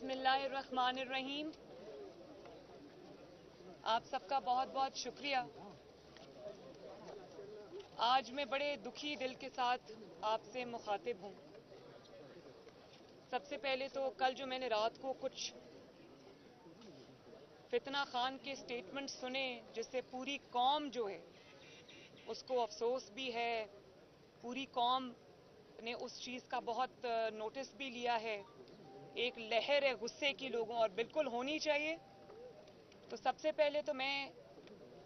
बिस्मिल्लाहिर्रहमानिर्रहीम। आप सबका बहुत बहुत शुक्रिया। आज मैं बड़े दुखी दिल के साथ आपसे मुखातिब हूँ। सबसे पहले तो कल जो मैंने रात को कुछ फितना खान के स्टेटमेंट सुने, जिससे पूरी कौम जो है उसको अफसोस भी है, पूरी कौम ने उस चीज़ का बहुत नोटिस भी लिया है। एक लहर है गुस्से की लोगों, और बिल्कुल होनी चाहिए। तो सबसे पहले तो मैं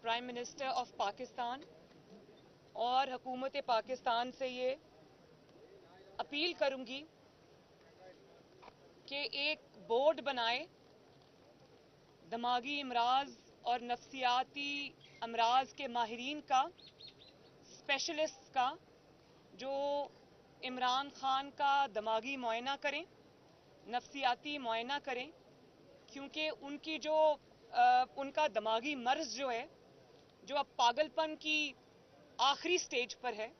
प्राइम मिनिस्टर ऑफ पाकिस्तान और हुकूमत पाकिस्तान से ये अपील करूंगी कि एक बोर्ड बनाए दिमागी अमराज और नफ्सियाती अमराज के माहिरीन का, स्पेशलिस्ट का, जो इमरान खान का दिमागी मुआयना करें, नफ्सियाती मुआयना करें, क्योंकि उनकी जो उनका दिमागी मर्ज जो है, जो अब पागलपन की आखिरी स्टेज पर है,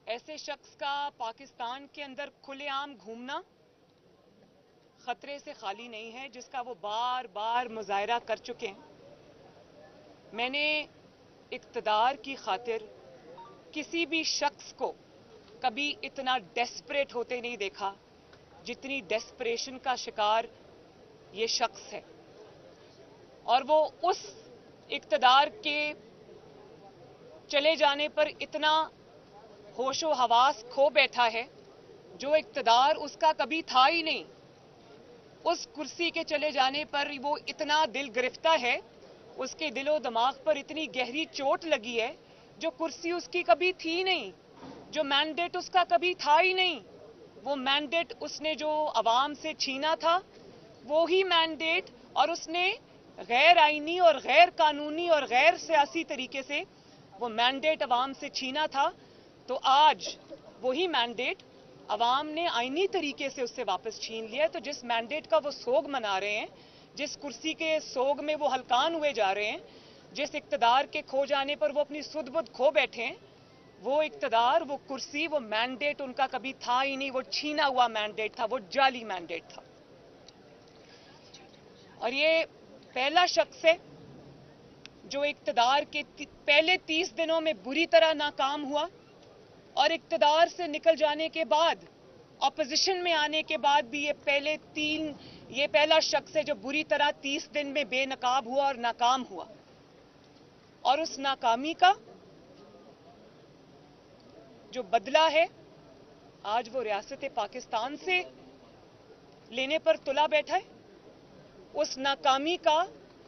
ऐसे शख्स का पाकिस्तान के अंदर खुलेआम घूमना खतरे से खाली नहीं है, जिसका वो बार बार मुजाहरा कर चुके हैं। मैंने इक़्तिदार की खातिर किसी भी शख्स को कभी इतना डेस्परेट होते नहीं देखा जितनी डेस्परेशन का शिकार ये शख्स है। और वो उस इक़्तिदार के चले जाने पर इतना होशो हवास खो बैठा है, जो इक़्तिदार उसका कभी था ही नहीं। उस कुर्सी के चले जाने पर वो इतना दिल गिरफ्ता है, उसके दिलो दिमाग पर इतनी गहरी चोट लगी है, जो कुर्सी उसकी कभी थी नहीं, जो मैंडेट उसका कभी था ही नहीं। वो मैंडेट उसने जो अवाम से छीना था, वो ही मैंडेट, और उसने गैर आईनी और गैर कानूनी और गैर सियासी तरीके से वो मैंडेट अवाम से छीना था। तो आज वही मैंडेट अवाम ने आईनी तरीके से उससे वापस छीन लिया। तो जिस मैंडेट का वो सोग मना रहे हैं, जिस कुर्सी के सोग में वो हलकान हुए जा रहे हैं, जिस इक़्तिदार के खो जाने पर वो अपनी सुध बुध खो बैठे हैं, वो इक़्तिदार, वो कुर्सी, वो मैंडेट उनका कभी था ही नहीं। वो छीना हुआ मैंडेट था, वो जाली मैंडेट था। और ये पहला शख्स है जो इक़्तिदार के पहले 30 दिनों में बुरी तरह नाकाम हुआ, और इक़्तिदार से निकल जाने के बाद, अपोजिशन में आने के बाद भी ये पहला शख्स है जो बुरी तरह 30 दिन में बेनकाब हुआ और नाकाम हुआ। और उस नाकामी का जो बदला है, आज वो रियासत पाकिस्तान से लेने पर तुला बैठा है। उस नाकामी का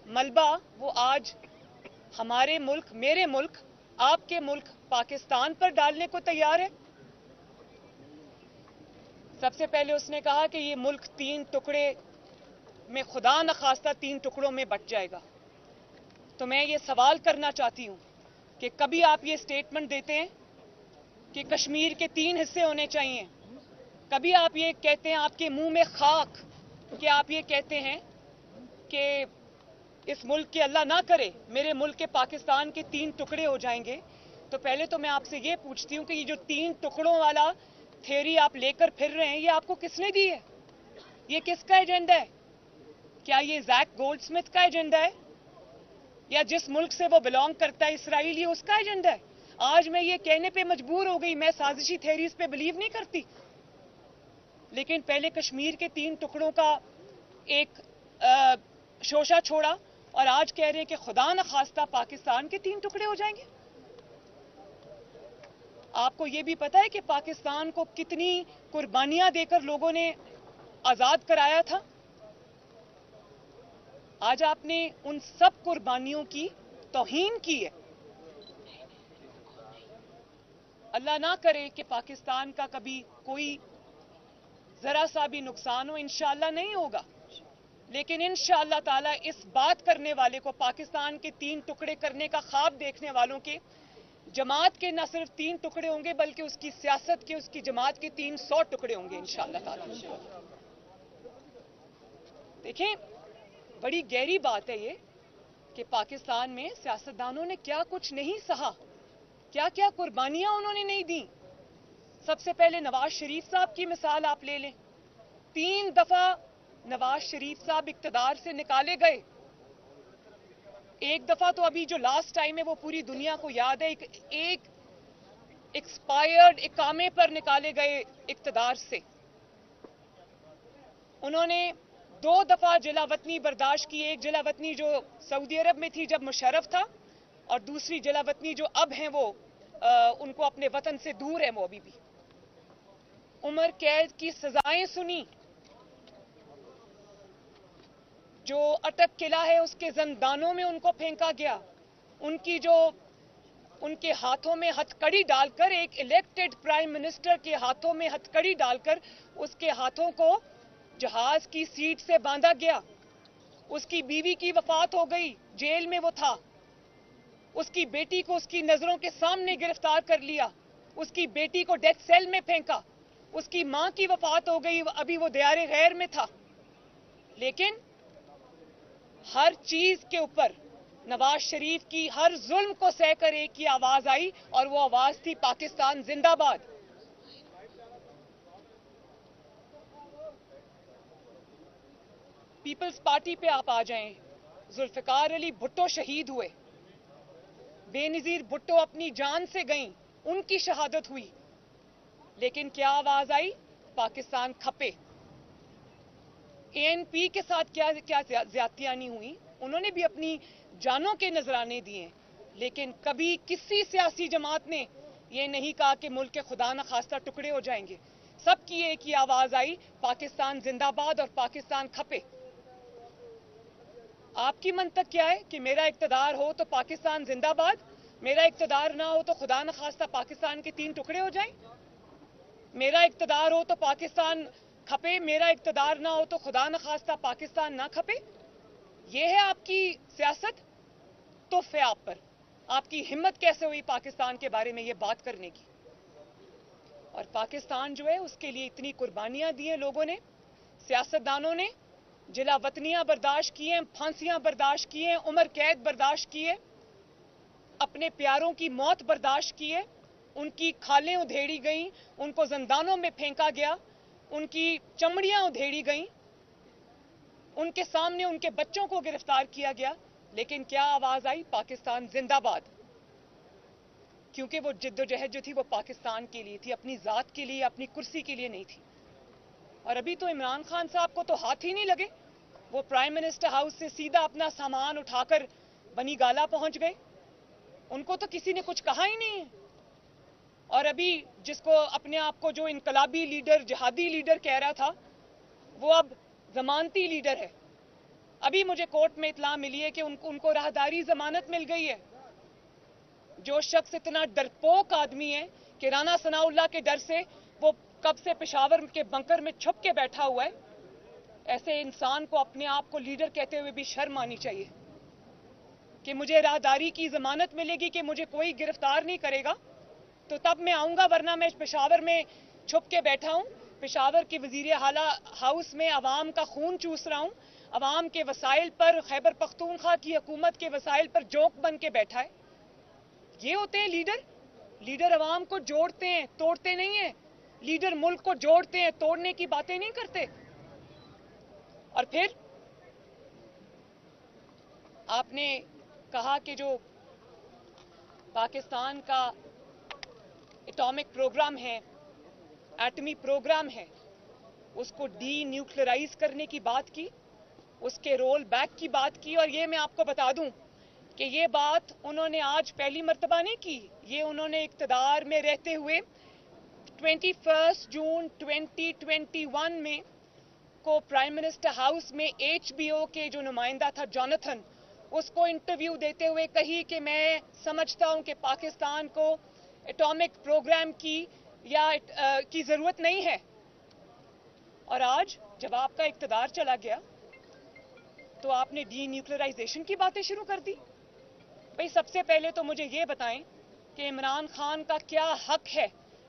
मलबा वो आज हमारे मुल्क, मेरे मुल्क, आपके मुल्क पाकिस्तान पर डालने को तैयार है। सबसे पहले उसने कहा कि ये मुल्क 3 टुकड़े में, खुदा न खास्ता 3 टुकड़ों में बट जाएगा। तो मैं ये सवाल करना चाहती हूं कि कभी आप ये स्टेटमेंट देते हैं कि कश्मीर के 3 हिस्से होने चाहिए, कभी आप ये कहते हैं, आपके मुंह में खाक, कि आप ये कहते हैं कि इस मुल्क के अल्लाह ना करे मेरे मुल्क के पाकिस्तान के 3 टुकड़े हो जाएंगे। तो पहले तो मैं आपसे ये पूछती हूँ कि ये जो 3 टुकड़ों वाला थ्योरी आप लेकर फिर रहे हैं, ये आपको किसने दी है? ये किसका एजेंडा है? क्या ये जैक गोल्डस्मिथ का एजेंडा है, या जिस मुल्क से वो बिलोंग करता है, इसराइल, ये उसका एजेंडा है? आज मैं ये कहने पे मजबूर हो गई, मैं साजिशी थ्योरीज पे बिलीव नहीं करती, लेकिन पहले कश्मीर के 3 टुकड़ों का एक शोशा छोड़ा, और आज कह रहे हैं कि खुदा न खास्ता पाकिस्तान के 3 टुकड़े हो जाएंगे। आपको ये भी पता है कि पाकिस्तान को कितनी कुर्बानियां देकर लोगों ने आजाद कराया था। आज आपने उन सब कुर्बानियों की तौहीन की है। अल्लाह ना करे कि पाकिस्तान का कभी कोई जरा सा भी नुकसान हो, इंशाअल्लाह नहीं होगा, लेकिन इंशाअल्लाह ताला इस बात करने वाले को, पाकिस्तान के 3 टुकड़े करने का ख्वाब देखने वालों के, जमात के न सिर्फ 3 टुकड़े होंगे, बल्कि उसकी सियासत के, उसकी जमात के 300 टुकड़े होंगे इंशाअल्लाह ताला। देखें, बड़ी गहरी बात है ये कि पाकिस्तान में सियासतदानों ने क्या कुछ नहीं सहा, क्या क्या कुर्बानियां उन्होंने नहीं दी। सबसे पहले नवाज शरीफ साहब की मिसाल आप ले लें। 3 दफा नवाज शरीफ साहब इक्तदार से निकाले गए। एक दफा तो अभी जो लास्ट टाइम है वो पूरी दुनिया को याद है, एक एक्सपायर्ड इकामे पर निकाले गए इक्तदार से। उन्होंने 2 दफा जलावतनी बर्दाश्त की, एक जलावतनी जो सऊदी अरब में थी जब मुशर्रफ था, और दूसरी जलावतनी जो अब हैं वो उनको अपने वतन से दूर है वो अभी भी। उम्र कैद की सजाएं सुनी, जो अटक किला है उसके जंदानों में उनको फेंका गया, उनके हाथों में हथकड़ी डालकर, एक इलेक्टेड प्राइम मिनिस्टर के हाथों में हथकड़ी डालकर उसके हाथों को जहाज की सीट से बांधा गया। उसकी बीवी की वफात हो गई, जेल में वो था। उसकी बेटी को उसकी नजरों के सामने गिरफ्तार कर लिया, उसकी बेटी को डेथ सेल में फेंका। उसकी मां की वफात हो गई, अभी वो दियारे गैर में था। लेकिन हर चीज के ऊपर नवाज शरीफ की हर जुल्म को सहकर एक ही आवाज आई, और वो आवाज थी पाकिस्तान जिंदाबाद। पीपल्स पार्टी पे आप आ जाएं, जुल्फिकार अली भुट्टो शहीद हुए, बेनजीर भुट्टो अपनी जान से गईं, उनकी शहादत हुई, लेकिन क्या आवाज आई? पाकिस्तान खपे। एएनपी के साथ क्या ज्यादतियां नहीं हुई, उन्होंने भी अपनी जानों के नजराने दिए, लेकिन कभी किसी सियासी जमात ने ये नहीं कहा कि मुल्क के खुदा न खास्ता टुकड़े हो जाएंगे। सबकी एक ही आवाज आई, पाकिस्तान जिंदाबाद और पाकिस्तान खपे। आपकी मंतक क्या है कि मेरा इक्तदार हो तो पाकिस्तान जिंदाबाद, मेरा इक्तदार ना हो तो खुदा न खास्ता पाकिस्तान के 3 टुकड़े हो जाएं? मेरा इक्तदार हो तो पाकिस्तान खपे, मेरा इक्तदार ना हो तो खुदा न खास्ता पाकिस्तान ना खपे? ये है आपकी सियासत? तुफ है आप पर। आपकी हिम्मत कैसे हुई पाकिस्तान के बारे में ये बात करने की? और पाकिस्तान जो है उसके लिए इतनी कुर्बानियां दी हैं लोगों ने, सियासतदानों ने, जिला वतनियां बर्दाश्त की हैं, फांसियां बर्दाश्त की हैं, उम्र कैद बर्दाश्त की है, अपने प्यारों की मौत बर्दाश्त की है, उनकी खालें उधेड़ी गईं, उनको जिंदानों में फेंका गया, उनकी चमड़ियां उधेड़ी गईं, उनके सामने उनके बच्चों को गिरफ्तार किया गया, लेकिन क्या आवाज आई? पाकिस्तान जिंदाबाद। क्योंकि वो जिद्दोजहद जो थी वो पाकिस्तान के लिए थी, अपनी जात के लिए, अपनी कुर्सी के लिए नहीं थी। और अभी तो इमरान खान साहब को तो हाथ ही नहीं लगे, वो प्राइम मिनिस्टर हाउस से सीधा अपना सामान उठाकर बनी गाला पहुंच गए, उनको तो किसी ने कुछ कहा ही नहीं है। और अभी जिसको अपने आप को जो इनकलाबी लीडर, जिहादी लीडर कह रहा था, वो अब जमानती लीडर है। अभी मुझे कोर्ट में इतला मिली है कि उनको राहदारी जमानत मिल गई है। जो शख्स इतना डरपोक आदमी है कि राना सनाउल्लाह के डर से वो कब से पेशावर के बंकर में छुप के बैठा हुआ है, ऐसे इंसान को अपने आप को लीडर कहते हुए भी शर्म आनी चाहिए कि मुझे राहदारी की जमानत मिलेगी कि मुझे कोई गिरफ्तार नहीं करेगा तो तब मैं आऊंगा, वरना मैं पेशावर में छुप के बैठा हूं, पेशावर के वजीर आला हाउस में अवाम का खून चूस रहा हूं, अवाम के वसाइल पर, खैबर पख्तूनख्वा की हुकूमत के वसाइल पर जोक बन के बैठा है। ये होते हैं लीडर? लीडर अवाम को जोड़ते हैं, तोड़ते नहीं है। लीडर मुल्क को जोड़ते हैं, तोड़ने की बातें नहीं करते। और फिर आपने कहा कि जो पाकिस्तान का एटॉमिक प्रोग्राम है, एटमी प्रोग्राम है, उसको डी न्यूक्लियराइज करने की बात की, उसके रोल बैक की बात की। और ये मैं आपको बता दूं कि ये बात उन्होंने आज पहली मर्तबा नहीं की, ये उन्होंने इक्तदार में रहते हुए 21 जून 2021 में को प्राइम मिनिस्टर हाउस में HBO के जो नुमाइंदा था जॉनथन, उसको इंटरव्यू देते हुए कही कि मैं समझता हूं कि पाकिस्तान को एटॉमिक प्रोग्राम की जरूरत नहीं है। और आज जब आपका इक्तदार चला गया तो आपने डी न्यूक्लियराइजेशन की बातें शुरू कर दी। भाई सबसे पहले तो मुझे ये बताएं कि इमरान खान का क्या हक है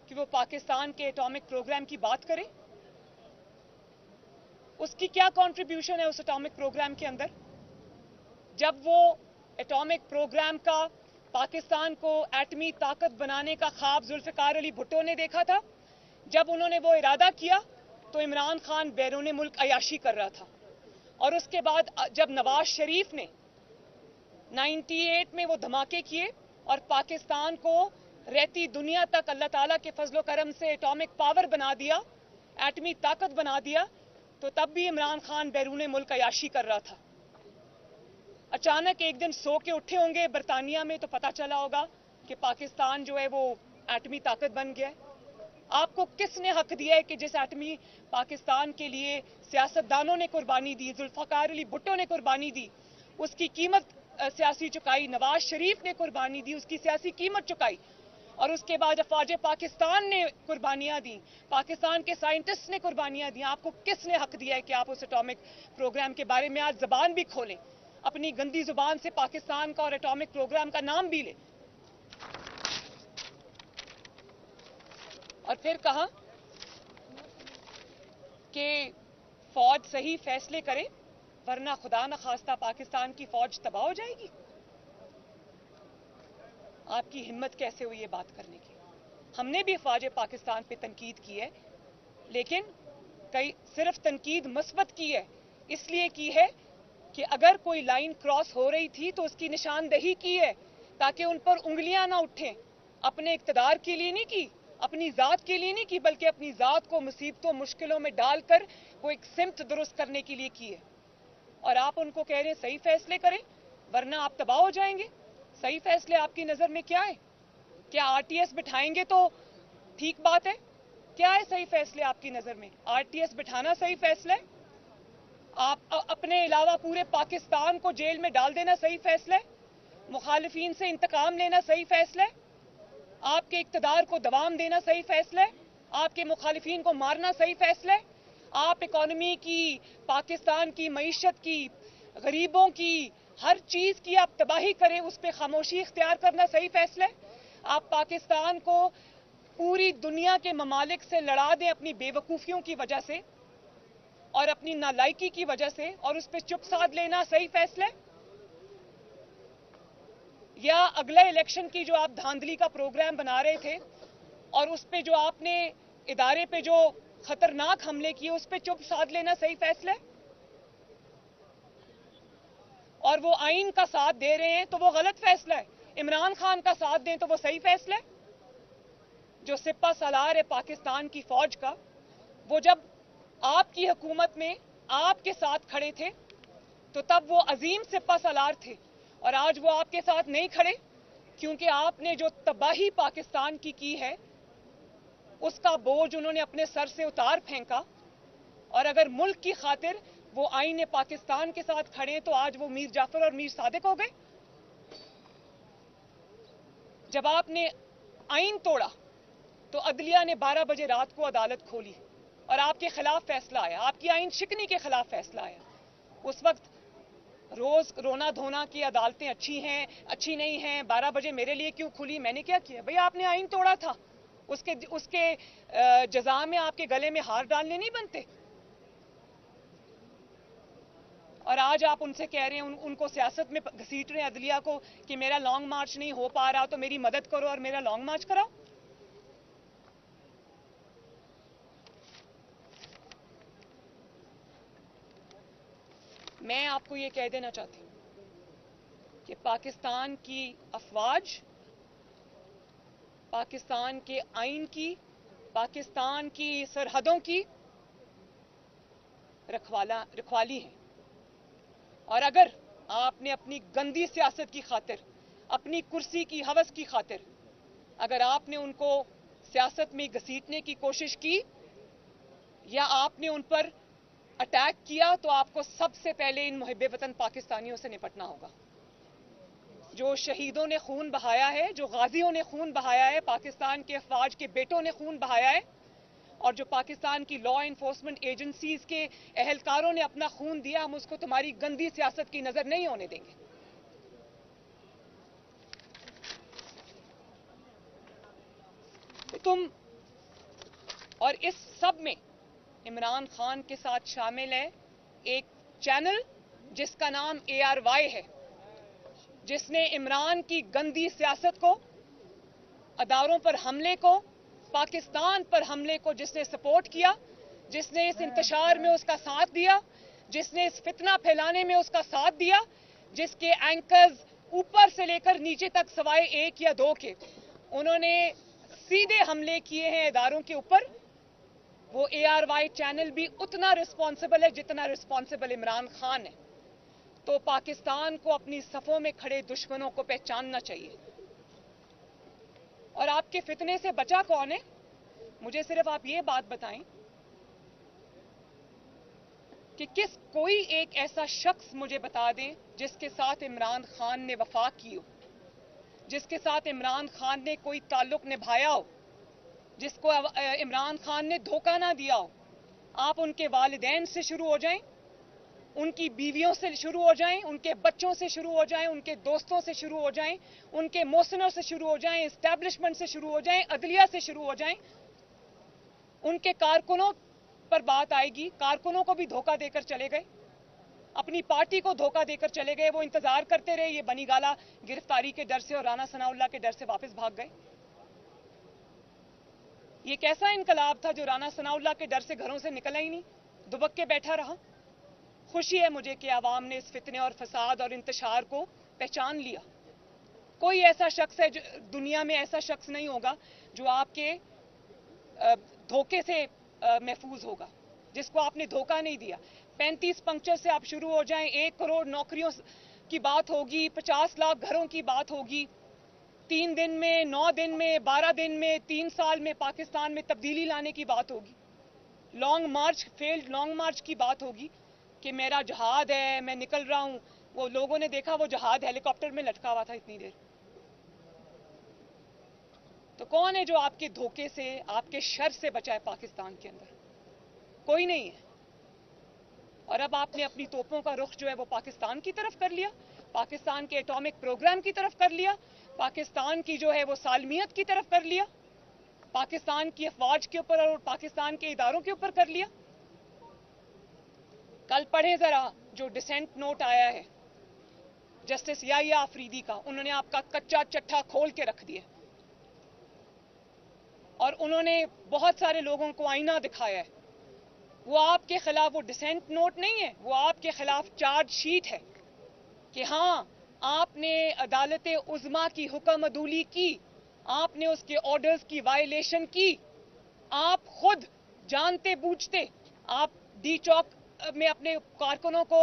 कि वो पाकिस्तान के एटॉमिक प्रोग्राम की बात करे? उसकी क्या कंट्रीब्यूशन है उस एटॉमिक प्रोग्राम के अंदर? जब वो एटॉमिक प्रोग्राम का, पाकिस्तान को एटमी ताकत बनाने का ख्वाब जुल्फिकार अली भुट्टो ने देखा था, जब उन्होंने वो इरादा किया تو عمران خان بیرون ملک عیاشی کر رہا تھا، اور اس کے بعد جب نواز شریف نے 98 میں وہ دھماکے کیے اور پاکستان کو رہتی دنیا تک اللہ تعالیٰ کے فضل و کرم سے ایٹامک پاور بنا دیا، ایٹمی طاقت بنا دیا، تو تب بھی عمران خان بیرون ملک عیاشی کر رہا تھا۔ اچانک ایک دن سو کے اٹھے ہوں گے برطانیہ میں تو پتہ چلا ہوگا کہ پاکستان جو ہے وہ ایٹمی طاقت بن گیا ہے۔ آپ کو کس نے حق دیا ہے کہ جس ایٹمی پاکستان کے لیے سیاستدانوں نے قربانی دی، ذوالفقار علی بھٹو نے قربانی دی، اس کی قیمت سیاسی چکائی، نواز شریف نے قربانی دی، اس کی سیاسی قیمت چکائی، اور اس کے بعد افواج پاکستان نے قربانیاں دیں، پاکستان کے سائنٹسٹ نے قربانیاں دیں، آپ کو کس نے حق دیا ہے کہ آپ اس ایٹامک پروگرام کے بارے میں آج زبان بھی کھولیں، اپنی گندی زبان سے پاکستان کا اور ایٹامک پروگرام کا نام بھی لیں؟ اور پھر کہا کہ فوج صحیح فیصلے کرے ورنہ خدا نخواستہ پاکستان کی فوج تباہ ہو جائے گی۔ آپ کی ہمت کیسے ہوئی یہ بات کرنے کی؟ ہم نے بھی افواج پاکستان پہ تنقید کی ہے، لیکن صرف تنقید مثبت کی ہے، اس لیے کی ہے کہ اگر کوئی لائن کراس ہو رہی تھی تو اس کی نشاندہی کی ہے تاکہ ان پر انگلیاں نہ اٹھیں۔ اپنے اقتدار کے لیے نہیں کی، اپنی ذات کے لیے نہیں کی، بلکہ اپنی ذات کو مصیبتوں مشکلوں میں ڈال کر وہ ایک سمت درست کرنے کے لیے کی ہے۔ اور آپ ان کو کہہ رہے ہیں صحیح فیصلے کریں ورنہ آپ تباہ ہو جائیں گے۔ صحیح فیصلے آپ کی نظر میں کیا ہے؟ کیا آر ٹی ایس بٹھائیں گے تو ٹھیک بات ہے؟ کیا ہے صحیح فیصلے آپ کی نظر میں؟ آر ٹی ایس بٹھانا صحیح فیصلہ ہے؟ آپ اپنے علاوہ پورے پاکستان کو جیل میں ڈال دینا صحیح فیصلہ ہے؟ مخالفین سے انتقام لینا صحیح فیصلہ ہے؟ آپ کے اقتدار کو دوام دینا صحیح فیصلہ ہے؟ آپ کے مخالفین کو مارنا صحیح فیصلہ ہے؟ آپ اکانومی کی، پاکستان کی معیشت کی، غریبوں کی، ہر چیز کی آپ تباہی کریں، اس پہ خاموشی اختیار کرنا صحیح فیصلہ ہے؟ آپ پاکستان کو پوری دنیا کے ممالک سے لڑا دیں اپنی بے وقوفیوں کی وجہ سے اور اپنی نالائکی کی وجہ سے، اور اس پہ چپ سادھ لینا صحیح فیصلہ ہے؟ یا اگلے الیکشن کی جو آپ دھاندلی کا پروگرام بنا رہے تھے اور اس پہ جو آپ نے ادارے پہ جو خطرناک حملے کیے اس پہ چپ سادھ لینا صحیح فیصلہ ہے؟ اور وہ آئین کا ساتھ دے رہے ہیں تو وہ غلط فیصلہ ہے، عمران خان کا ساتھ دیں تو وہ صحیح فیصلہ ہے؟ جو سپہ سالار ہے پاکستان کی فوج کا، وہ جب آپ کی حکومت میں آپ کے ساتھ کھڑے تھے تو تب وہ عظیم سپہ سالار تھے، اور آج وہ آپ کے ساتھ نہیں کھڑے کیونکہ آپ نے جو تباہی پاکستان کی ہے اس کا بوجھ انہوں نے اپنے سر سے اتار پھینکا، اور اگر ملک کی خاطر وہ آئین پاکستان کے ساتھ کھڑے تو آج وہ میر جعفر اور میر صادق ہو گئے۔ جب آپ نے آئین توڑا تو عدلیہ نے 12 بجے رات کو عدالت کھولی اور آپ کے خلاف فیصلہ آیا، آپ کی آئین شکنی کے خلاف فیصلہ آیا۔ اس وقت روز رونا دھونا کی عدالتیں اچھی ہیں، اچھی نہیں ہیں، 12 بجے میرے لیے کیوں کھلی، میں نے کیا کیا؟ بھئی آپ نے آئین توڑا تھا، اس کے جزا میں آپ کے گلے میں ہار ڈالنے نہیں بنتے۔ اور آج آپ ان سے کہہ رہے ہیں، ان کو سیاست میں گھسیٹ رہے ہیں عدلیہ کو کہ میرا لانگ مارچ نہیں ہو پا رہا تو میری مدد کرو اور میرا لانگ مارچ کراؤ۔ میں آپ کو یہ کہہ دینا چاہتی ہوں کہ پاکستان کی افواج پاکستان کے آئین کی، پاکستان کی سرحدوں کی رکھوالی ہے، اور اگر آپ نے اپنی گندی سیاست کی خاطر، اپنی کرسی کی ہوس کی خاطر اگر آپ نے ان کو سیاست میں گھسیٹنے کی کوشش کی یا آپ نے ان پر اٹیک کیا تو آپ کو سب سے پہلے ان محب وطن پاکستانیوں سے نپٹنا ہوگا۔ جو شہیدوں نے خون بہایا ہے، جو غازیوں نے خون بہایا ہے، پاکستان کے افواج کے بیٹوں نے خون بہایا ہے، اور جو پاکستان کی لا انفورسمنٹ ایجنسیز کے اہلکاروں نے اپنا خون دیا، ہم اس کو تمہاری گندی سیاست کی نظر نہیں ہونے دیں گے۔ تم اور اس سب میں عمران خان کے ساتھ شامل ہے ایک چینل جس کا نام ARY ہے، جس نے عمران کی گندی سیاست کو، اداروں پر حملے کو، پاکستان پر حملے کو جس نے سپورٹ کیا، جس نے اس انتشار میں اس کا ساتھ دیا, جس نے اس فتنہ پھیلانے میں اس کا ساتھ دیا, جس کے اینکرز اوپر سے لے کر نیچے تک سوائے ایک یا دو کے انہوں نے سیدھے حملے کیے ہیں اداروں کے اوپر, وہ ARY چینل بھی اتنا رسپانسبل ہے جتنا رسپانسبل عمران خان ہے. تو پاکستان کو اپنی صفوں میں کھڑے دشمنوں کو پہچاننا چاہیے. اور آپ کے فتنے سے بچا کون ہے؟ مجھے صرف آپ یہ بات بتائیں کہ کوئی ایک ایسا شخص مجھے بتا دیں جس کے ساتھ عمران خان نے وفا کی ہو, جس کے ساتھ عمران خان نے کوئی تعلق نبھایا ہو, جس کو عمران خان نے دھوکہ نہ دیا ہو. آپ ان کے والدین سے شروع ہو جائیں, ان کی بیویوں سے شروع ہو جائیں, ان کے بچوں سے شروع ہو جائیں, ان کے دوستوں سے شروع ہو جائیں, ان کے محسنوں سے شروع ہو جائیں, اسٹیبلشمنٹ سے شروع ہو جائیں, عدلیہ سے شروع ہو جائیں, ان کے کارکنوں پر بات آئے گی. کارکنوں کو بھی دھوکہ دے کر چلے گئے, اپنی پارٹی کو دھوکہ دے کر چلے گئے. وہ انتظار کرتے رہے یہ بنی گالہ گرفتاری کے ڈر سے اور رانا ثناء اللہ کے ڈر سے واپس بھاگ گئے. یہ کیسا انقلاب تھا جو رانا ثناء اللہ کے ڈر سے گھروں سے نکلا ہی نہیں, دبک کے بیٹھا رہا. خوشی ہے مجھے کہ عوام نے اس فتنے اور فساد اور انتشار کو پہچان لیا. کوئی ایسا شخص ہے دنیا میں ایسا شخص نہیں ہوگا جو آپ کے دھوکے سے محفوظ ہوگا, جس کو آپ نے دھوکہ نہیں دیا. 35 پنکچر سے آپ شروع ہو جائیں, 1 کروڑ نوکریوں کی بات ہوگی, 50 لاکھ گھروں کی بات ہوگی, 3 دن میں, 9 دن میں, 12 دن میں, 3 سال میں پاکستان میں تبدیلی لانے کی بات ہوگی. Long march, field long march کی بات ہوگی کہ میرا جہاد ہے, میں نکل رہا ہوں. وہ لوگوں نے دیکھا وہ جہاد ہیلی کاپٹر میں لٹکا ہوا تھا اتنی دیر. تو کون ہے جو آپ کے دھوکے سے, آپ کے شر سے بچائے پاکستان کے اندر؟ کوئی نہیں ہے. اور اب آپ نے اپنی توپوں کا رخ جو ہے وہ پاکستان کی طرف کر لیا, پاکستان کے ایٹامک پروگرام کی طرف کر لیا, پاکستان کی جو ہے وہ سالمیت کی طرف کر لیا, پاکستان کی افواج کے اوپر اور پاکستان کے اداروں کے اوپر کر لیا. کل پڑھیں ذرا جو ڈسینٹ نوٹ آیا ہے جسٹس یحییٰ آفریدی کا, انہوں نے آپ کا کچا چٹھا کھول کے رکھ دیا اور انہوں نے بہت سارے لوگوں کو آئینہ دکھایا ہے. وہ آپ کے خلاف وہ ڈسینٹ نوٹ نہیں ہے, وہ آپ کے خلاف چارج شیٹ ہے کہ ہاں آپ نے عدالت عظمیٰ کی حکم عدولی کی, آپ نے اس کے آرڈرز کی وائلیشن کی, آپ خود جانتے بوجھتے آپ ڈی چوک میں اپنے کارکنوں کو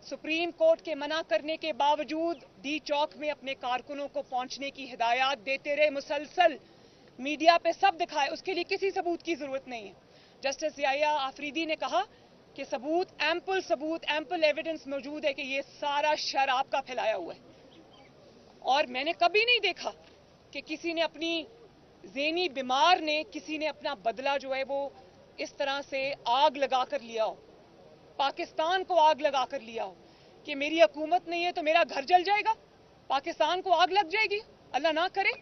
سپریم کورٹ کے منع کرنے کے باوجود ڈی چوک میں اپنے کارکنوں کو پہنچنے کی ہدایات دیتے رہے مسلسل, میڈیا پہ سب دکھائے. اس کے لیے کسی ثبوت کی ضرورت نہیں ہے. جسٹس یحییٰ آفریدی نے کہا کہ ثبوت ایمپل ایویڈنس موجود ہے کہ یہ سارا شر آپ کا پھیلایا ہوا ہے. اور میں نے کبھی نہیں دیکھا کہ کسی نے اپنی ذہنی بیمار نے کسی نے اپنا بدلہ جو ہے وہ اس طرح سے آگ لگا کر لیا ہو, پاکستان کو آگ لگا کر لیا ہو کہ میری حکومت نہیں ہے تو میرا گھر جل جائے گا, پاکستان کو آگ لگ جائے گی, اللہ نہ کرے.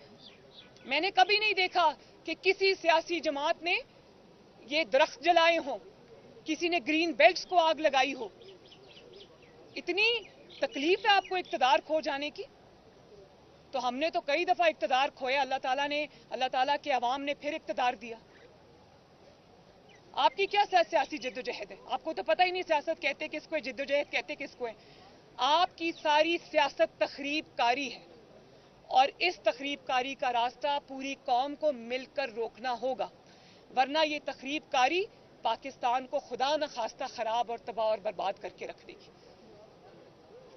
میں نے کبھی نہیں دیکھا کہ کسی سیاسی جماعت نے یہ درخت جلائے ہوں, کسی نے گرین بیلٹس کو آگ لگائی ہو. اتنی تکلیف ہے آپ کو اقتدار کھو جانے کی. تو ہم نے تو کئی دفعہ اقتدار کھویا, اللہ تعالیٰ کے عوام نے پھر اقتدار دیا. آپ کی کیا سیاسی جدوجہد ہے؟ آپ کو تو پتہ ہی نہیں سیاست کہتے کس کو ہے, جدوجہد کہتے کس کو ہے. آپ کی ساری سیاست تخریب کاری ہے, اور اس تخریب کاری کا راستہ پوری قوم کو مل کر روکنا ہوگا, ورنہ یہ تخریب کاری پاکستان کو خدا نخواستہ خراب اور تباہ اور برباد کر کے رکھ دے گی.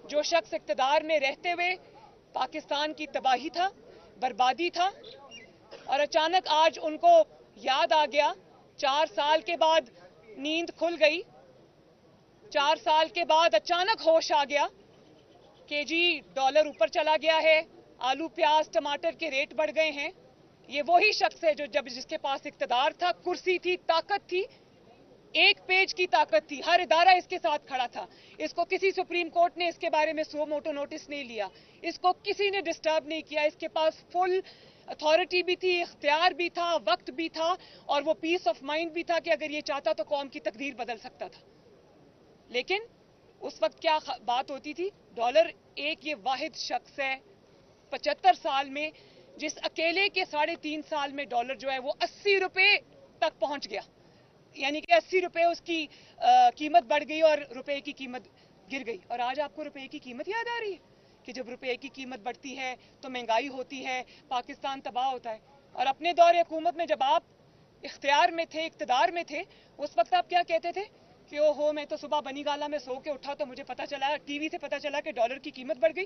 جو شخص اقتدار میں رہتے ہوئے پاکستان کی تباہی تھا, بربادی تھا, اور اچانک آج ان کو یاد آ گیا, 4 سال کے بعد نیند کھل گئی, 4 سال کے بعد اچانک ہوش آ گیا کہ جی ڈالر اوپر چلا گیا ہے, آلو پیاز ٹماٹر کے ریٹ بڑھ گئے ہیں. یہ وہی شخص ہے جو جس کے پاس اقتدار تھا, کرسی تھی, طاقت تھی, 1 پیج کی طاقت تھی, ہر ادارہ اس کے ساتھ کھڑا تھا. اس کو کسی سپریم کورٹ نے اس کے بارے میں سو موٹو نوٹس نہیں لیا, اس کو کسی نے ڈسٹرب نہیں کیا. اس کے پاس فل اتھارٹی بھی تھی, اختیار بھی تھا, وقت بھی تھا, اور وہ پیس آف مائنڈ بھی تھا کہ اگر یہ چاہتا تو قوم کی تقدیر بدل سکتا تھا. لیکن اس وقت کیا بات ہوتی تھی؟ ڈالر ایک یہ واحد شخص ہے 75 سال میں جس اکیلے کے 3.5 سال میں ڈالر جو ہے وہ 80 روپے تک پہنچ گیا. यानी कि 80 रुपए उसकी कीमत बढ़ गई और रुपए की कीमत गिर गई। और आज आपको रुपए की कीमत याद आ रही है कि जब रुपए की कीमत बढ़ती है तो महंगाई होती है, पाकिस्तान तबाह होता है। और अपने दौर हुकूमत में जब आप इख्तियार में थे, इक्तदार में थे, उस वक्त आप क्या कहते थे कि ओहो मैं तो सुबह बनी गाला में सो के उठा तो मुझे पता चला, टीवी से पता चला कि डॉलर की कीमत बढ़ गई।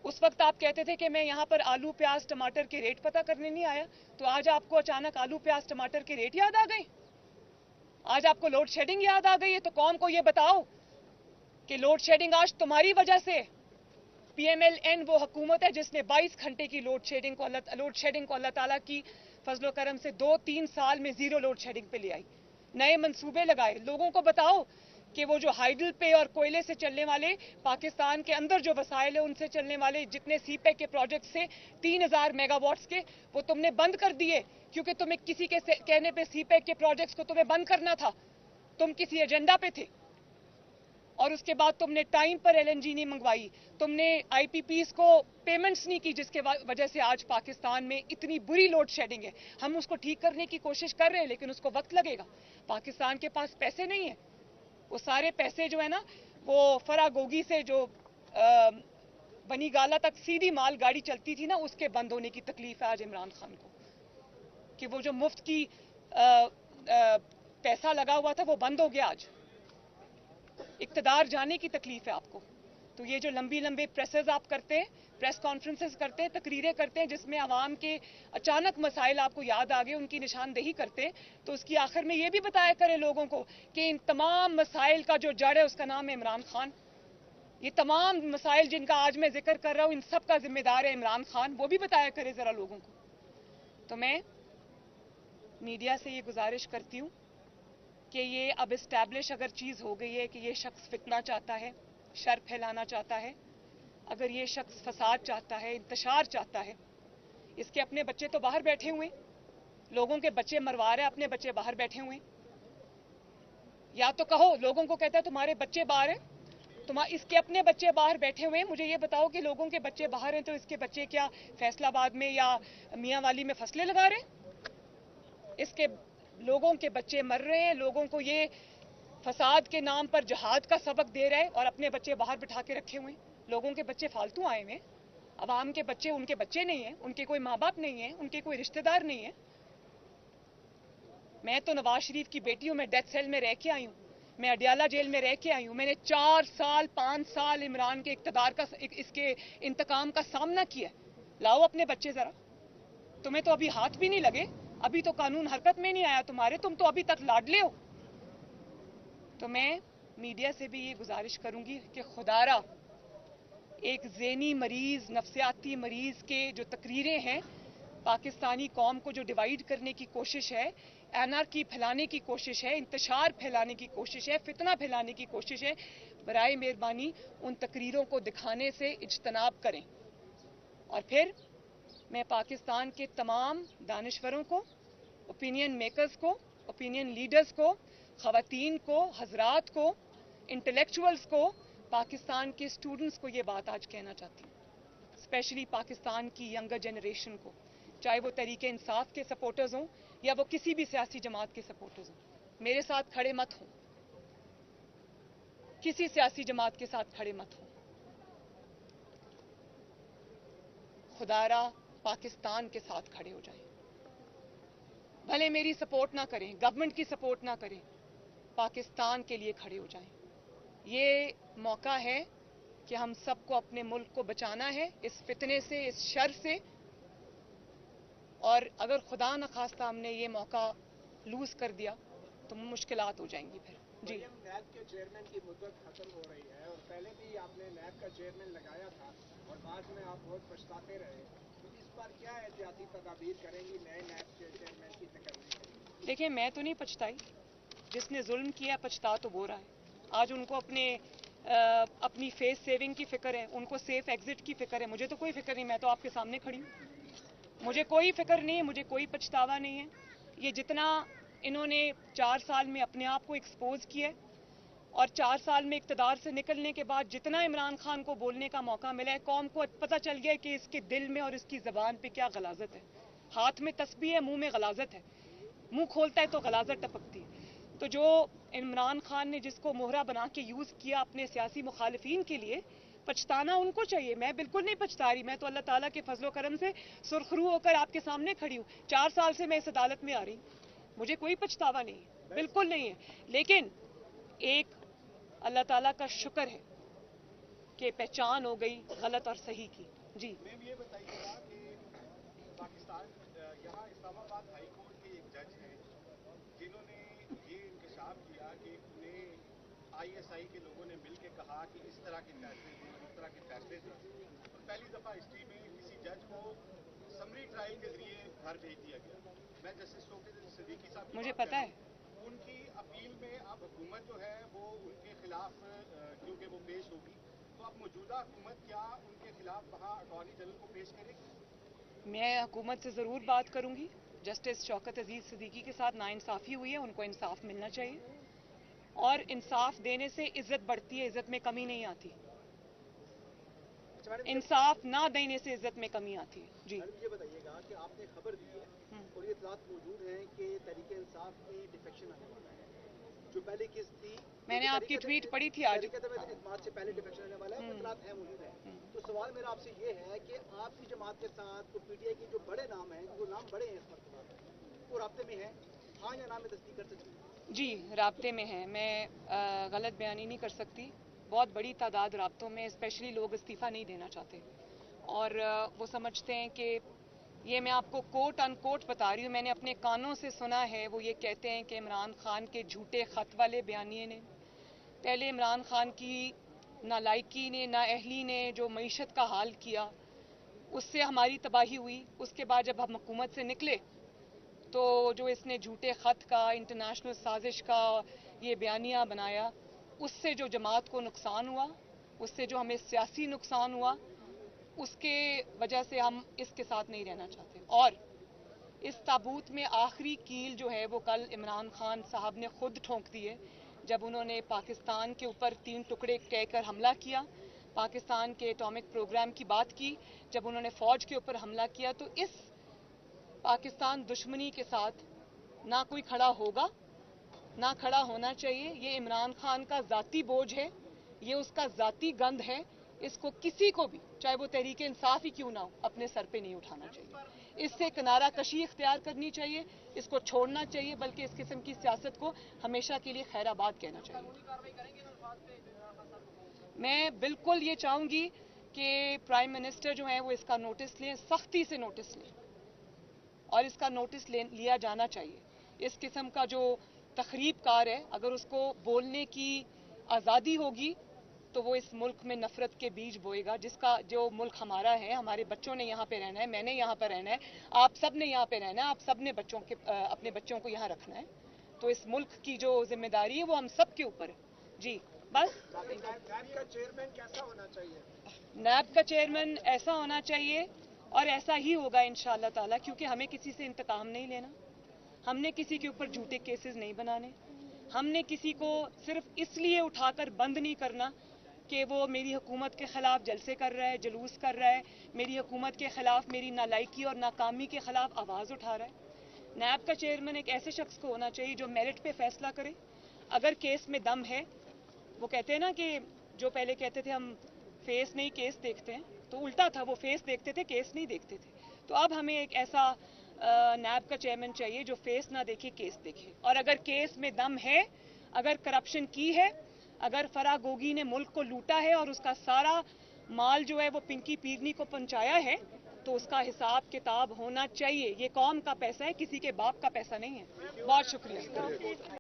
उस वक्त आप कहते थे कि मैं यहाँ पर आलू प्याज टमाटर के रेट पता करने नहीं आया। तो आज आपको अचानक आलू प्याज टमाटर के रेट याद आ गए, आज आपको लोड शेडिंग याद आ गई है। तो कौम को ये बताओ कि लोड शेडिंग आज तुम्हारी वजह से। पीएमएलएन वो हुकूमत है जिसने 22 घंटे की लोड शेडिंग को अल्लाह ताला की फजलो करम से 2-3 साल में जीरो लोड शेडिंग पे ले आई, नए मंसूबे लगाए। लोगों को बताओ कि वो जो हाइडल पे और कोयले से चलने वाले पाकिस्तान के अंदर जो वसाइल है उनसे चलने वाले जितने सीपेक के प्रोजेक्ट से 3000 मेगावाट्स के, वो तुमने बंद कर दिए क्योंकि तुम्हें किसी के कहने पे सीपेक के प्रोजेक्ट्स को तुम्हें बंद करना था, तुम किसी एजेंडा पे थे। और उसके बाद तुमने टाइम पर एलएनजी नहीं मंगवाई, तुमने आईपीपीस को पेमेंट्स नहीं की, जिसके वजह से आज पाकिस्तान में इतनी बुरी लोड शेडिंग है। हम उसको ठीक करने की कोशिश कर रहे हैं लेकिन उसको वक्त लगेगा। पाकिस्तान के पास पैसे नहीं है, वो सारे पैसे जो है ना वो फरागोगी से जो बनी गाला तक सीधी माल गाड़ी चलती थी ना, उसके बंद होने की तकलीफ है आज इमरान खान को, कि वो जो मुफ्त की पैसा लगा हुआ था वो बंद हो गया। आज इक्तदार जाने की तकलीफ है आपको। तो ये जो लंबी लंबे प्रेसेस आप करते हैं, प्रेस कॉन्फ्रेंसेस करते हैं, तकरीरें करते हैं जिसमें आवाम के अचानक मसाइल आपको याद आ गए, उनकी निशानदेही करते हैं, तो उसकी आखिर में ये भी बताया करें लोगों को कि इन तमाम मसाइल का जो जड़ है उसका नाम है इमरान खान। ये तमाम मसाइल जिनका आज मैं जिक्र कर रहा हूँ इन सब का जिम्मेदार है इमरान खान, वो भी बताया करे जरा लोगों को। तो मैं मीडिया से ये गुजारिश करती हूँ कि ये अब इस्टेब्लिश अगर चीज़ हो गई है कि ये शख्स फितना चाहता है, शर फैलाना चाहता है, अगर ये शख्स फसाद चाहता है, इंतशार चाहता है, इसके अपने बच्चे तो बाहर बैठे हुए, लोगों के बच्चे मरवा रहे, अपने बच्चे बाहर बैठे हुए। या तो कहो लोगों को कहता है तुम्हारे बच्चे बाहर हैं, इसके अपने बच्चे बाहर बैठे हुए हैं। मुझे ये बताओ कि लोगों के बच्चे बाहर हैं तो इसके बच्चे क्या फैसलाबाद में या मियाँ वाली में फसलें लगा रहे हैं? इसके लोगों के बच्चे मर रहे हैं, लोगों को ये फसाद के नाम पर जहाद का सबक दे रहे हैं और अपने बच्चे बाहर बिठा के रखे हुए हैं। लोगों के बच्चे फालतू आए हुए हैं, अवाम के बच्चे उनके बच्चे नहीं हैं, उनके कोई माँ बाप नहीं है, उनके कोई रिश्तेदार नहीं है। मैं तो नवाज शरीफ की बेटी हूँ, मैं डेथ सेल में रह के आई हूँ, मैं अडियाला जेल में रह के आई हूँ। मैंने 4 साल 5 साल इमरान के इक़्तिदार का इसके इंतकाम का सामना किया। लाओ अपने बच्चे जरा, तुम्हें तो अभी हाथ भी नहीं लगे, अभी तो कानून हरकत में नहीं आया तुम्हारे, तुम तो अभी तक लाडले हो। तो मैं मीडिया से भी ये गुजारिश करूंगी कि खुदारा एक ज़हनी मरीज, नफ्सियाती मरीज के जो तकरीरें हैं, पाकिस्तानी कौम को जो डिवाइड करने की कोशिश है, एनार्की फैलाने की कोशिश है, इंतशार फैलाने की कोशिश है, फितना फैलाने की कोशिश है, बराए मेहरबानी उन तकरीरों को दिखाने से इज्तनाब करें। और फिर मैं पाकिस्तान के तमाम दानिश्वरों को, ओपिनियन मेकर्स को, ओपिनियन लीडर्स को, ख़वातीन को, हजरात को, इंटेलेक्चुअल्स को, पाकिस्तान के स्टूडेंट्स को ये बात आज कहना चाहती हूँ, स्पेशली पाकिस्तान की यंगर जनरेशन को, चाहे वो तहरीक इंसाफ के सपोर्टर्स हों या वो किसी भी सियासी जमात के सपोर्टर्स हों। मेरे साथ खड़े मत हों, किसी सियासी जमात के साथ खड़े मत हों। खुदारा पाकिस्तान के साथ खड़े हो जाएं, भले मेरी सपोर्ट ना करें, गवर्नमेंट की सपोर्ट ना करें, पाकिस्तान के लिए खड़े हो जाएं। ये मौका है कि हम सबको अपने मुल्क को बचाना है इस फितने से, इस शर से। और अगर खुदा न खास्ता हमने ये मौका लूज कर दिया तो मुश्किलात हो जाएंगी फिर। जी, नैब के चेयरमैन की मुद्दत खत्म हो रही है और पहले भी आपने नैब का चेयरमैन लगाया था और बाद में आप बहुत पछताते रहे, तो इस बार क्या एहतियाती तदाबीर करेंगी नए नैब के चेयरमैन की तकरीर? देखिए मैं तो नहीं पछताई, जिसने जुल्म किया पछता तो वो रहा है। आज उनको अपनी फेस सेविंग की फिक्र है, उनको सेफ एग्जिट की फिक्र है, मुझे तो कोई फिक्र नहीं। मैं तो आपके सामने खड़ी हूँ, मुझे कोई फिक्र नहीं है, मुझे कोई पछतावा नहीं है। ये जितना इन्होंने 4 साल में अपने आप को एक्सपोज किया और 4 साल में इक़्तिदार से निकलने के बाद जितना इमरान खान को बोलने का मौका मिला है, कौम को पता चल गया है कि इसके दिल में और इसकी ज़बान पे क्या गलाजत है। हाथ में तस्बीह है, मुंह में गलाजत है। मुंह खोलता है तो गलाजत टपकती है। तो जो इमरान खान ने जिसको मोहरा बना के यूज़ किया अपने सियासी मुखालिफिन के लिए, पछताना उनको चाहिए। मैं बिल्कुल नहीं पछता रही, मैं तो अल्लाह ताला के फजलो करम से सुरखरू होकर आपके सामने खड़ी हूँ। 4 साल से मैं इस अदालत में आ रही, मुझे कोई पछतावा नहीं है, बिल्कुल नहीं है। लेकिन एक अल्लाह ताला का शुक्र है कि पहचान हो गई गलत और सही की। जी मैम, ये बताइएगा कि पाकिस्तान यहाँ इस्लामाबाद हाई कोर्ट के एक जज हैं जिन्होंने ये इंकशाफ किया कि उन्हें ISI के लोगों ने मिलकर कहा कि इस तरह के फैसले दें, उस तरह के फैसले दें, और पहली दफ़ा हिस्ट्री में किसी जज को समरी ट्रायल के जरिए घर भेज दिया गया। मैं जस्टिस शौकत सिद्दीकी साहब मुझे पता है, उनकी अपील में अब हुकूमत जो है वो उनके खिलाफ क्योंकि वो पेश होगी, तो अब मौजूदा हुकूमत क्या उनके खिलाफ वहाँ अटॉर्नी जनरल को पेश करेगी? मैं हुकूमत से ज़रूर बात करूंगी। जस्टिस शौकत अजीज सिद्दीकी के साथ नाइंसाफ़ी हुई है, उनको इंसाफ मिलना चाहिए, और इंसाफ देने से इज्जत बढ़ती है, इज्जत में कमी नहीं आती। इंसाफ ना देने से इज्जत में कमी आती है। जी ये बताइएगा कि आपने खबर दी है और ये इत्तलात मौजूद हैं कि तहरीक इंसाफ में डिफेक्शन आने वाला है। जो पहली किस्त थी, मैंने आपकी ट्वीट पढ़ी थी आज। मार्च से पहले डिफेक्शन आने वाला है, वो इत्तलात है मौजूद है। तो सवाल मेरा आपसे ये है कि आपकी जमात के साथ तो PTI के जो बड़े नाम हैं, वो नाम बड़े हैं इस मरतबा, वो राब्ते में है, हाँ या ना में तस्दीक कर सकती है? जी राब्ते में है, मैं गलत बयानी नहीं कर सकती। बहुत बड़ी तादाद राब्तों में, स्पेशली लोग इस्तीफ़ा नहीं देना चाहते और वो समझते हैं कि ये मैं आपको कोट अनकोट बता रही हूँ, मैंने अपने कानों से सुना है। वो ये कहते हैं कि इमरान खान के झूठे ख़त वाले बयानिए ने, पहले इमरान खान की नालायकी ने, नाअहली ने जो मईशत का हाल किया, उससे हमारी तबाही हुई। उसके बाद जब हम हुकूमत से निकले तो जो इसने झूठे ख़त का, इंटरनेशनल साजिश का ये बयानिया बनाया, उससे जो जमात को नुकसान हुआ, उससे जो हमें सियासी नुकसान हुआ, उसके वजह से हम इसके साथ नहीं रहना चाहते। और इस ताबूत में आखिरी कील जो है वो कल इमरान खान साहब ने खुद ठोंक दी है, जब उन्होंने पाकिस्तान के ऊपर 3 टुकड़े कहकर हमला किया, पाकिस्तान के एटॉमिक प्रोग्राम की बात की, जब उन्होंने फ़ौज के ऊपर हमला किया। तो इस पाकिस्तान दुश्मनी के साथ ना कोई खड़ा होगा, ना खड़ा होना चाहिए। ये इमरान खान का ज़ाती बोझ है, ये उसका ज़ाती गंद है। इसको किसी को भी, चाहे वो तहरीक इंसाफ ही क्यों ना हो, अपने सर पे नहीं उठाना चाहिए। इससे किनारा कशी इख्तियार करनी चाहिए, इसको छोड़ना चाहिए, बल्कि इस किस्म की सियासत को हमेशा के लिए खैराबाद कहना चाहिए। मैं बिल्कुल ये चाहूँगी कि प्राइम मिनिस्टर जो हैं वो इसका नोटिस लें, सख्ती से नोटिस लें, और इसका नोटिस लिया जाना चाहिए। इस किस्म का जो तखरीबकार है, अगर उसको बोलने की आज़ादी होगी तो वो इस मुल्क में नफरत के बीज बोएगा। जो मुल्क हमारा है, हमारे बच्चों ने यहाँ पे रहना है, मैंने यहाँ पर रहना है, आप सब ने यहाँ पे रहना है, आप सब ने अपने बच्चों को यहाँ रखना है। तो इस मुल्क की जो जिम्मेदारी है वो हम सब के ऊपर है। जी बस। नैब का चेयरमैन कैसा होना चाहिए? नैब का चेयरमैन ऐसा होना चाहिए, और ऐसा ही होगा इंशाअल्लाह ताला, क्योंकि हमें किसी से इंतकाम नहीं लेना, हमने किसी के ऊपर झूठे केसेस नहीं बनाने, हमने किसी को सिर्फ इसलिए उठाकर बंद नहीं करना कि वो मेरी हुकूमत के ख़िलाफ़ जलसे कर रहा है, जुलूस कर रहा है, मेरी हुकूमत के ख़िलाफ़, मेरी नालायकी और नाकामी के ख़िलाफ़ आवाज़ उठा रहा है। नैब का चेयरमैन एक ऐसे शख्स को होना चाहिए जो मेरिट पे फैसला करे। अगर केस में दम है, वो कहते हैं ना कि जो पहले कहते थे हम फेस नहीं केस देखते हैं, तो उल्टा था, वो फेस देखते थे, केस नहीं देखते थे। तो अब हमें एक ऐसा नैब का चेयरमैन चाहिए जो फेस ना देखे, केस देखे, और अगर केस में दम है, अगर करप्शन की है, अगर फराह गोगी ने मुल्क को लूटा है और उसका सारा माल जो है वो पिंकी पीरनी को पहुंचाया है, तो उसका हिसाब किताब होना चाहिए। ये कौम का पैसा है, किसी के बाप का पैसा नहीं है। बहुत शुक्रिया।